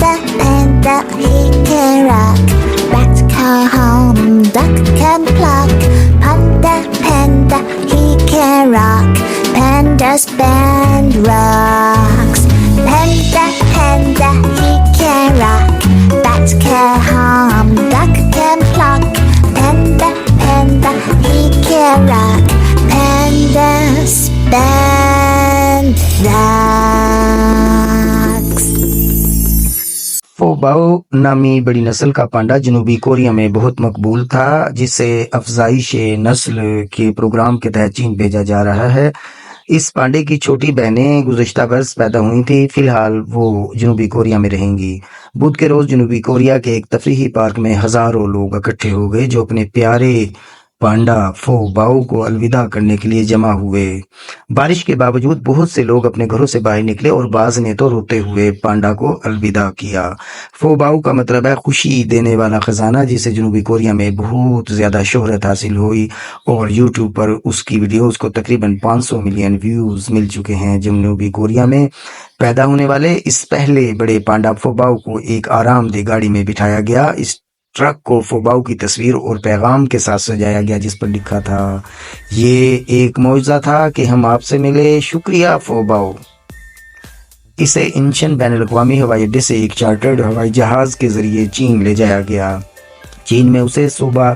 panda, he can rock. Rat can hum, duck can pluck. Panda, he can rock. Panda's band rocks. Panda, he can rock. Bat can hum, duck can pluck. Panda, he can rock. Panda's band rocks. फोबाओ नामी बड़ी नस्ल का पांडा जनूबी Korea में बहुत मकबूल था, जिसे अफजाइश नस्ल के प्रोग्राम के तहत चीन भेजा जा रहा है। इस पांडे की छोटी बहनें गुज़श्ता बरस पैदा हुई थी। फिलहाल वो जनूबी कोरिया में रहेंगी। बुध के रोज जनूबी कोरिया के एक तफरीही पार्क में हजारों लोग इकट्ठे हो गए, जो अपने प्यारे पांडा फोबाओ को अलविदा करने के लिए जमा हुए। बारिश के बावजूद बहुत से लोग अपने घरों से बाहर निकले और बाज ने तो रोते हुए पांडा को अलविदा किया। फोबाओ का मतलब है खुशी देने वाला खजाना, जिसे जनूबी कोरिया में बहुत ज्यादा शोहरत हासिल हुई और यूट्यूब पर उसकी वीडियोस को तकरीबन 500 मिलियन व्यूज मिल चुके हैं। जनूबी कोरिया में पैदा होने वाले इस पहले बड़े पांडा फोबाओ को एक आरामदेह गाड़ी में बिठाया गया। इस ट्रक को फोबाओ की तस्वीर और पैगाम के साथ सजाया गया, जिस पर लिखा था, ये एक मौजज़ा था कि हम आपसे मिले, शुक्रिया फोबाओ। इसे इंचन बैनुल-अक़वामी हवाई अड्डे से एक चार्टर्ड हवाई जहाज के जरिए चीन ले जाया गया। चीन में उसे सुबह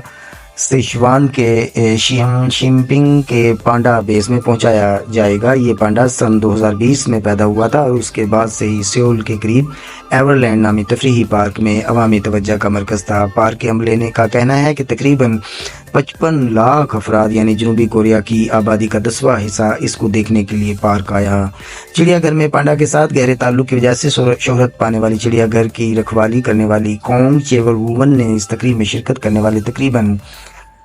सिचुआन के शिनपिंग के पांडा बेस में पहुंचाया जाएगा। ये पांडा सन 2020 में पैदा हुआ था और उसके बाद से ही सियोल के करीब एवरलैंड नामी तफरीही पार्क में अवामी तवज्जो का मरकज था। पार्क के अमले ने का कहना है कि तकरीबन 55 लाख अफराद यानी जनूबी कोरिया की आबादी का 10वां हिस्सा इसको देखने के लिए पार्क आया। चिड़ियाघर में पांडा के साथ गहरे ताल्लुक की वजह से शोहरत पाने वाली चिड़ियाघर की रखवाली करने वाली कोंग चेवलवुवन ने इस तकरीब में शिरकत करने वाले तकरीबन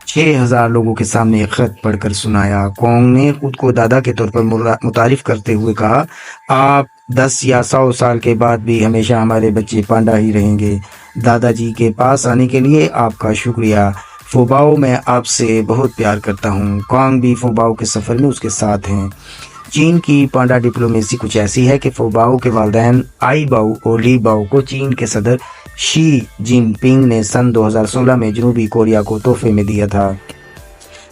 6000 लोगों के सामने एक खत पढ़कर सुनाया। कोंग ने खुद को दादा के तौर पर मुतारिफ करते हुए कहा, आप 10 या 100 साल के बाद भी हमेशा हमारे बच्चे पांडा ही रहेंगे। दादाजी के पास आने के लिए आपका शुक्रिया। फोबाओ, मैं आपसे बहुत प्यार करता हूँ। कोंग भी फोबाओ के सफ़र में उसके साथ हैं। चीन की पांडा डिप्लोमेसी कुछ ऐसी है कि फोबाओ के वालिदैन आई बाओ और ली बाओ को चीन के सदर शी जिनपिंग ने सन 2016 में जनूबी कोरिया को तोहफे में दिया था।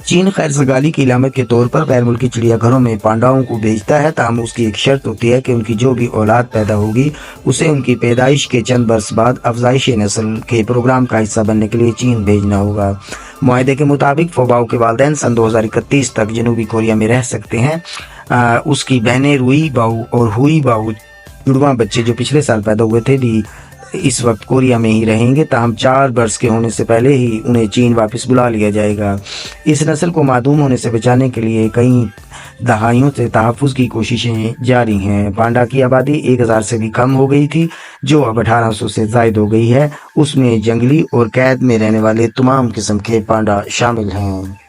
चीन खैर सगाली की इलामत के तौर पर गैर मुल्की चिड़ियाघरों में पांडाओं को भेजता है, ताहम उसकी एक शर्त होती है कि उनकी जो भी औलाद पैदा होगी उसे उनकी पैदाइश के चंद बरस बाद अफजाइश नस्ल के प्रोग्राम का हिस्सा बनने के लिए चीन भेजना होगा। मुआहदे के मुताबिक फोबाओ के वालिदैन सन 2031 तक जनूबी कोरिया में रह सकते हैं। उसकी बहनें रुई बाओ और हुई बाओ, जुड़वा बच्चे जो पिछले साल पैदा हुए थे, भी इस वक्त कोरिया में ही रहेंगे। ताहम 4 बरस के होने से पहले ही उन्हें चीन वापस बुला लिया जाएगा। इस नस्ल को मादूम होने से बचाने के लिए कई दहाइयों से तहफ़्फ़ुज़ की कोशिशें जारी हैं। पांडा की आबादी 1000 से भी कम हो गई थी, जो अब 1800 से ज़ायद हो गई है। उसमें जंगली और कैद में रहने वाले तमाम किस्म के पांडा शामिल हैं।